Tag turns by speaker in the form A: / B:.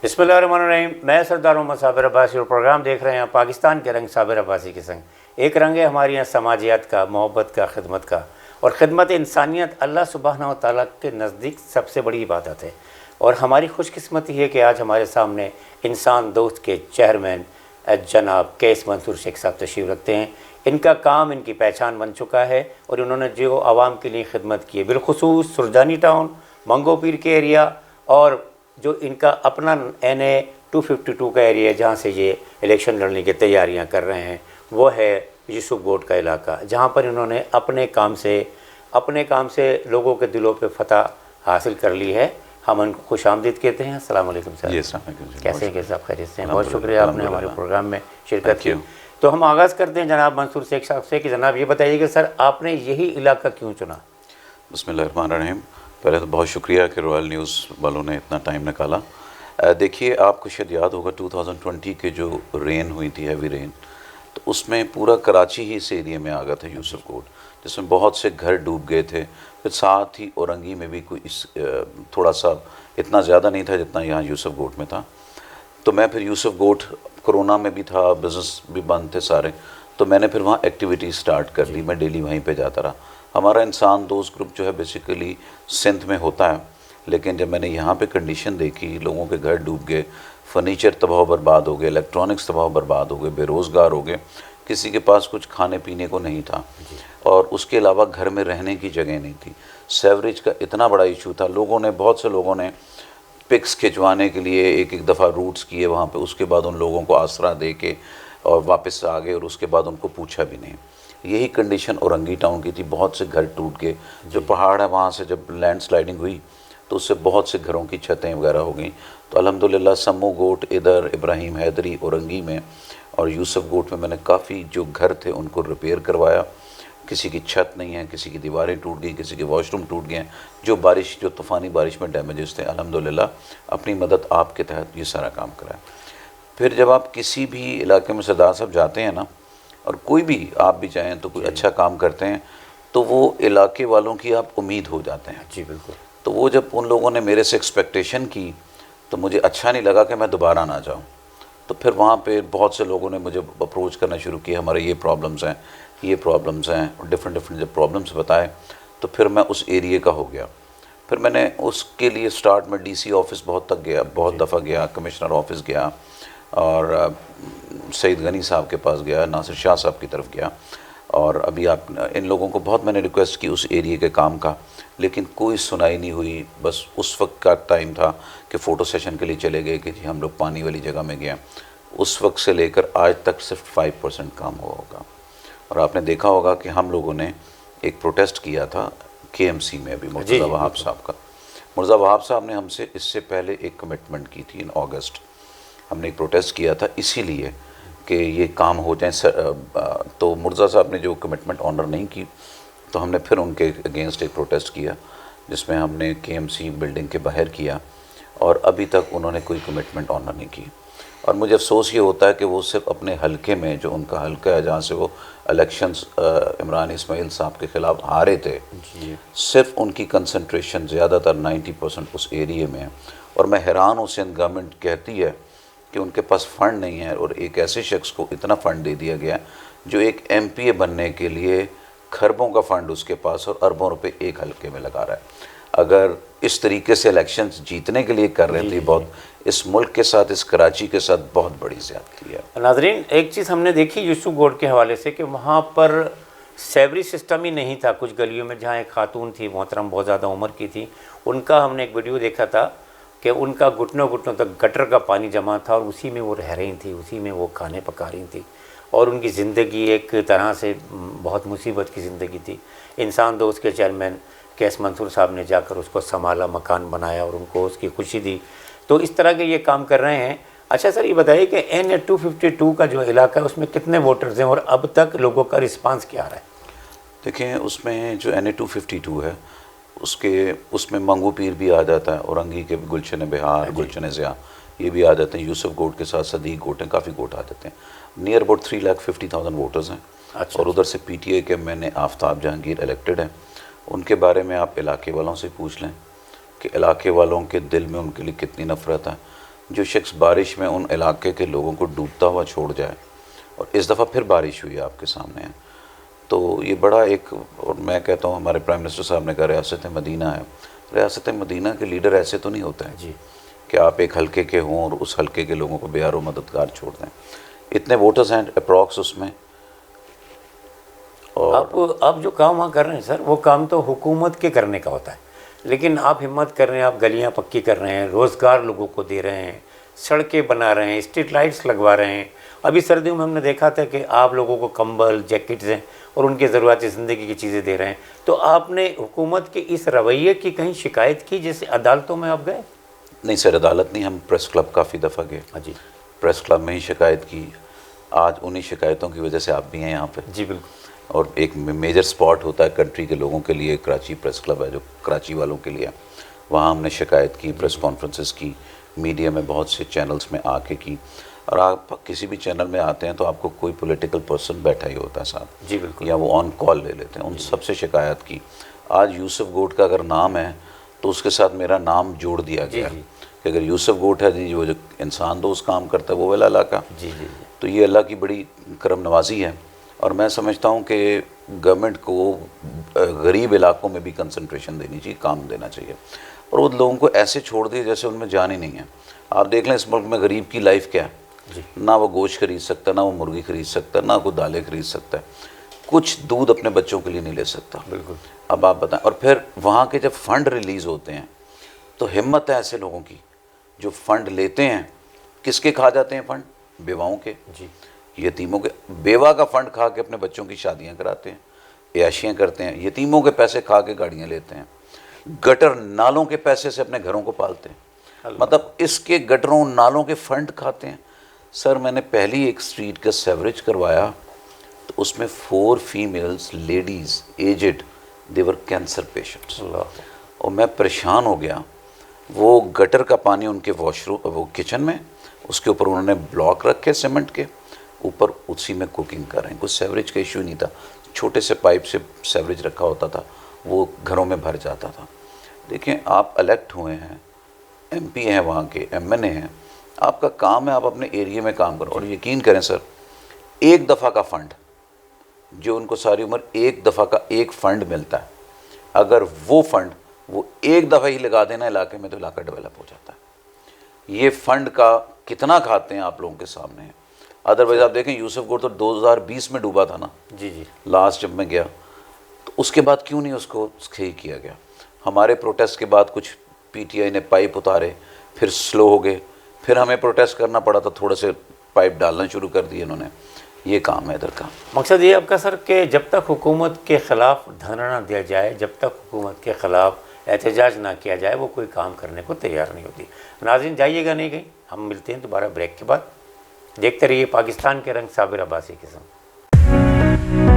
A: بسم اللہ الرحمن الرحیم. میں سردار محمد صابر عباسی اور پروگرام دیکھ رہے ہیں پاکستان کے رنگ صابر عباسی کے سنگ. ایک رنگ ہے ہماری یہاں سماجیات کا، محبت کا، خدمت کا، اور خدمت انسانیت اللہ سبحانہ و تعالیٰ کے نزدیک سب سے بڑی عبادت ہے. اور ہماری خوش قسمتی ہے کہ آج ہمارے سامنے انسان دوست کے چیئرمین جناب کیس منصور شیخ صاحب تشریف رکھتے ہیں. ان کا کام ان کی پہچان بن چکا ہے اور انہوں نے جو عوام کے لیے خدمت کی ہے، بالخصوص سرجانی ٹاؤن، منگو پیر کے ایریا، اور جو ان کا اپنا NA 252 کا ایریا ہے جہاں سے یہ الیکشن لڑنے کی تیاریاں کر رہے ہیں، وہ ہے یوسف گوٹ کا علاقہ، جہاں پر انہوں نے اپنے کام سے لوگوں کے دلوں پہ فتح حاصل کر لی ہے. ہم ان کو خوش آمدید کہتے ہیں. السلام علیکم سر.
B: جی السلام علیکم.
A: کیسے ہیں صاحب؟ خیریت سے ہیں؟ بہت شکریہ آپ نے ہمارے پروگرام میں شرکت کی. تو ہم آغاز کرتے ہیں جناب منصور شیخ صاحب سے کہ جناب یہ بتائیے کہ سر آپ نے یہی علاقہ کیوں چنا؟
B: بسم اللہ الرحمن الرحیم. پہلے تو بہت شکریہ کہ رائل نیوز والوں نے اتنا ٹائم نکالا. دیکھیے آپ کو شاید یاد ہوگا 2020 کے جو رین ہوئی تھی، ہیوی رین، تو اس میں پورا کراچی ہی اس ایریے میں آ گیا تھا یوسف گوٹ، جس میں بہت سے گھر ڈوب گئے تھے. پھر ساتھ ہی اورنگی میں بھی کوئی تھوڑا سا اتنا زیادہ نہیں تھا جتنا یہاں یوسف گوٹ میں تھا. تو میں پھر یوسف گوٹ کرونا میں بھی تھا، بزنس بھی بند تھے سارے، تو میں نے پھر وہاں ایکٹیویٹی سٹارٹ کر لی. میں ڈیلی وہیں پہ جاتا رہا. ہمارا انسان دوست گروپ جو ہے بیسیکلی سندھ میں ہوتا ہے، لیکن جب میں نے یہاں پہ کنڈیشن دیکھی، لوگوں کے گھر ڈوب گئے، فرنیچر تباہ و برباد ہو گئے، الیکٹرانکس تباہ و برباد ہو گئے، بے روزگار ہو گئے، کسی کے پاس کچھ کھانے پینے کو نہیں تھا، اور اس کے علاوہ گھر میں رہنے کی جگہ نہیں تھی. سیوریج کا اتنا بڑا ایشو تھا. بہت سے لوگوں نے پکس کھنچوانے کے لیے ایک دفعہ روٹس کیے وہاں پہ، اس کے بعد ان لوگوں کو آسرا دے کے اور واپس آ گئے، اور اس کے بعد ان کو پوچھا بھی نہیں. یہی کنڈیشن اورنگی ٹاؤن کی تھی. بہت سے گھر ٹوٹ گئے. جو پہاڑ ہے وہاں سے جب لینڈ سلائڈنگ ہوئی تو اس سے بہت سے گھروں کی چھتیں وغیرہ ہو گئیں. تو الحمدللہ سمو گوٹ ادھر، ابراہیم حیدری اورنگی میں، اور یوسف گوٹ میں میں نے کافی جو گھر تھے ان کو ریپیئر کروایا. کسی کی چھت نہیں ہے، کسی کی دیواریں ٹوٹ گئی، کسی کے واش روم ٹوٹ گئے ہیں. جو طوفانی بارش میں ڈیمیجز تھے، الحمدللہ اپنی مدد آپ کے تحت یہ سارا کام کرا ہے. پھر جب آپ کسی بھی علاقے میں سردار صاحب جاتے ہیں نا، اور کوئی بھی آپ بھی چاہیں تو کوئی اچھا کام کرتے ہیں، تو وہ علاقے والوں کی آپ امید ہو جاتے ہیں.
A: جی بالکل.
B: تو وہ جب ان لوگوں نے میرے سے ایکسپیکٹیشن کی تو مجھے اچھا نہیں لگا کہ میں دوبارہ نہ جاؤں. تو پھر وہاں پہ بہت سے لوگوں نے مجھے اپروچ کرنا شروع کیا، ہمارے یہ پرابلمز ہیں، یہ پرابلمز ہیں، اور ڈفرینٹ جب پرابلمز بتائے تو پھر میں اس ایریے کا ہو گیا. پھر میں نے اس کے لیے سٹارٹ میں DC آفس بہت تک گیا، بہت دفعہ گیا، کمشنر آفس گیا، اور سعید غنی صاحب کے پاس گیا، ناصر شاہ صاحب کی طرف گیا، اور ابھی آپ ان لوگوں کو بہت میں نے ریکویسٹ کی اس ایریے کے کام کا، لیکن کوئی سنائی نہیں ہوئی. بس اس وقت کا ٹائم تھا کہ فوٹو سیشن کے لیے چلے گئے کہ جی ہم لوگ پانی والی جگہ میں گئے. اس وقت سے لے کر آج تک صرف 5% کام ہوا ہوگا. اور آپ نے دیکھا ہوگا کہ ہم لوگوں نے ایک پروٹیسٹ کیا تھا KMC میں بھی، مرتضیٰ وہاب صاحب کا. مرتضیٰ وہاب صاحب نے ہم سے اس سے پہلے ایک کمٹمنٹ کی تھی. اگست ہم نے ایک پروٹیسٹ کیا تھا اسی لیے کہ یہ کام ہو جائیں. تو مرتضیٰ صاحب نے جو کمٹمنٹ آنر نہیں کی تو ہم نے پھر ان کے اگینسٹ ایک پروٹیسٹ کیا، جس میں ہم نے KMC بلڈنگ کے باہر کیا، اور ابھی تک انہوں نے کوئی کمٹمنٹ آنر نہیں کی. اور مجھے افسوس یہ ہوتا ہے کہ وہ صرف اپنے حلقے میں، جو ان کا حلقہ ہے جہاں سے وہ الیکشنز عمران اسماعیل صاحب کے خلاف ہارے تھے، صرف ان کی کنسنٹریشن زیادہ تر 90% اس ایریے میں ہے. اور میں حیران ہوں، سندھ گورنمنٹ کہتی ہے کہ ان کے پاس فنڈ نہیں ہے، اور ایک ایسے شخص کو اتنا فنڈ دے دیا گیا جو ایک MPA بننے کے لیے کھربوں کا فنڈ اس کے پاس اور اربوں روپے ایک حلقے میں لگا رہا ہے. اگر اس طریقے سے الیکشنز جیتنے کے لیے کر رہے تھے، بہت اس ملک کے ساتھ، اس کراچی کے ساتھ بہت بڑی زیادتی ہے.
A: ناظرین، ایک چیز ہم نے دیکھی یوسف گوٹ کے حوالے سے کہ وہاں پر سیوری سسٹم ہی نہیں تھا. کچھ گلیوں میں جہاں ایک خاتون تھی محترم، بہت زیادہ عمر کی تھی، ان کا ہم نے ایک ویڈیو دیکھا تھا کہ ان کا گھٹنوں تک گٹر کا پانی جمع تھا، اور اسی میں وہ رہ رہی تھیں، اسی میں وہ کھانے پکا رہی تھیں، اور ان کی زندگی ایک طرح سے بہت مصیبت کی زندگی تھی. انسان دوست کے چیئرمین کیس منصور صاحب نے جا کر اس کو سنبھالا، مکان بنایا، اور ان کو اس کی خوشی دی. تو اس طرح کے یہ کام کر رہے ہیں. اچھا سر، یہ بتائیے کہ NA 252 کا جو علاقہ ہے اس میں کتنے ووٹرز ہیں، اور اب تک لوگوں کا رسپانس کیا آ رہا ہے؟
B: دیکھیں، اس میں جو NA 252 ہے اس میں منگو پیر بھی آ جاتا ہے، اورنگی کے گلشن بہار، گلشن ضیاء، یہ بھی آ جاتے ہیں. یوسف گوٹ کے ساتھ صدیق گوٹ ہیں، کافی گوٹ آ جاتے ہیں. نیئر اباؤٹ 3,50,000 ووٹرز ہیں. اور ادھر سے PTA کے میں نے آفتاب جہانگیر الیکٹڈ ہیں. ان کے بارے میں آپ علاقے والوں سے پوچھ لیں کہ علاقے والوں کے دل میں ان کے لیے کتنی نفرت ہے. جو شخص بارش میں ان علاقے کے لوگوں کو ڈوبتا ہوا چھوڑ جائے، اور اس دفعہ پھر بارش ہوئی آپ کے سامنے ہے، تو یہ بڑا ایک، اور میں کہتا ہوں ہمارے پرائم منسٹر صاحب نے کہا ریاست مدینہ ہے، ریاست مدینہ کے لیڈر ایسے تو نہیں ہوتے ہیں
A: جی
B: کہ آپ ایک حلقے کے ہوں اور اس حلقے کے لوگوں کو بے یار و مددگار چھوڑ دیں. اتنے ووٹرز ہیں اپروکس اس میں. اور
A: آپ جو کام وہاں کر رہے ہیں سر، وہ کام تو حکومت کے کرنے کا ہوتا ہے، لیکن آپ ہمت کر رہے ہیں، آپ گلیاں پکی کر رہے ہیں، روزگار لوگوں کو دے رہے ہیں، سڑکیں بنا رہے ہیں، اسٹریٹ لائٹس لگوا رہے ہیں. ابھی سردیوں میں ہم نے دیکھا تھا کہ آپ لوگوں کو کمبل، جیکٹس ہیں اور ان کے ضروریات زندگی کی چیزیں دے رہے ہیں. تو آپ نے حکومت کے اس رویے کی کہیں شکایت کی جیسے عدالتوں میں آپ گئے؟
B: نہیں سر، عدالت نہیں، ہم پریس کلب کافی دفعہ گئے،
A: جی
B: پریس کلب میں ہی شکایت کی. آج انہی شکایتوں کی وجہ سے آپ بھی ہیں یہاں پہ.
A: جی بالکل.
B: اور ایک میجر سپاٹ ہوتا ہے کنٹری کے لوگوں کے لیے، کراچی پریس کلب ہے جو کراچی والوں کے لیے، وہاں ہم نے شکایت کی، پریس کانفرنسز کی، میڈیا میں بہت سے چینلز میں آ کے کی. اور آپ کسی بھی چینل میں آتے ہیں تو آپ کو کوئی پولیٹیکل پرسن بیٹھا ہی ہوتا ہے ساتھ،
A: جی بالکل.
B: یا وہ آن کال لے لیتے ہیں، ان سب سے شکایت کی. آج یوسف گوٹ کا اگر نام ہے تو اس کے ساتھ میرا نام جوڑ دیا گیا
A: جی
B: کہ اگر یوسف گوٹ ہے جی، وہ جو انسان دوست کام کرتا ہے وہ والا علاقہ.
A: جی جی.
B: تو یہ اللہ کی بڑی کرم نوازی ہے. اور میں سمجھتا ہوں کہ گورنمنٹ کو غریب علاقوں میں بھی کنسنٹریشن دینی چاہیے، کام دینا چاہیے، اور وہ لوگوں کو ایسے چھوڑ دیے جیسے ان میں جان ہی نہیں ہے. آپ دیکھ لیں اس ملک میں غریب کی لائف کیا ہے،
A: جی
B: نہ وہ گوشت خرید سکتا، نہ وہ مرغی خرید سکتا، نہ کوئی دالیں خرید سکتا ہے، کچھ دودھ اپنے بچوں کے لیے نہیں لے سکتا.
A: بالکل.
B: اب آپ بتائیں، اور پھر وہاں کے جب فنڈ ریلیز ہوتے ہیں تو ہمت ہے ایسے لوگوں کی جو فنڈ لیتے ہیں، کس کے کھا جاتے ہیں فنڈ؟ بیواؤں کے،
A: جی
B: یتیموں کے. بیوہ کا فنڈ کھا کے اپنے بچوں کی شادیاں کراتے ہیں، عیاشیاں کرتے ہیں. یتیموں کے پیسے کھا کے گاڑیاں لیتے ہیں. گٹر نالوں کے پیسے سے اپنے گھروں کو پالتے ہیں. مطلب اس کے گٹروں نالوں کے فنڈ کھاتے ہیں. سر میں نے پہلی ایک اسٹریٹ کا سیوریج کروایا تو اس میں 4 فیمیلز لیڈیز ایجڈ، دیور کینسر پیشنٹس،
A: اللہ.
B: اور میں پریشان ہو گیا. وہ گٹر کا پانی ان کے واش روم، وہ کچن میں، اس کے اوپر انہوں نے بلاک رکھے سیمنٹ کے اوپر، اسی میں کوکنگ کر رہے ہیں. کوئی سیوریج کا ایشو نہیں تھا، چھوٹے سے پائپ سے سیوریج رکھا ہوتا تھا، وہ گھروں میں بھر جاتا تھا. دیکھیں آپ الیکٹ ہوئے ہیں، ایم پی ہیں، وہاں کے ایم این اے ہیں، آپ کا کام ہے آپ اپنے ایریے میں کام کرو. اور یقین کریں سر، ایک دفعہ کا فنڈ جو ان کو ساری عمر ایک دفعہ کا ایک فنڈ ملتا ہے، اگر وہ فنڈ وہ ایک دفعہ ہی لگا دینا علاقے میں تو علاقہ ڈیولپ ہو جاتا ہے. یہ فنڈ کا کتنا کھاتے ہیں آپ لوگوں کے سامنے ہے. ادروائز آپ دیکھیں یوسف گوٹ تو 2020 میں ڈوبا تھا نا،
A: جی جی.
B: لاسٹ جب میں گیا تو اس کے بعد کیوں نہیں اس کو صحیح کیا گیا. ہمارے پروٹیسٹ کے بعد کچھ پی ٹی آئی نے پائپ اتارے، پھر سلو ہو گئے، پھر ہمیں پروٹیسٹ کرنا پڑا تو تھوڑے سے پائپ ڈالنا شروع کر دیے انہوں نے. یہ کام ہے ادھر کا.
A: مقصد یہ آپ کا سر کہ جب تک حکومت کے خلاف دھرنا نہ دیا جائے، جب تک حکومت کے خلاف احتجاج نہ کیا جائے، وہ کوئی کام کرنے کو تیار نہیں ہوتی. ناظرین جائیے گا نہیں کہیں، ہم ملتے ہیں دوبارہ بریک کے بعد. دیکھتے رہیے پاکستان کے رنگ، صابر عباسی کے ساتھ.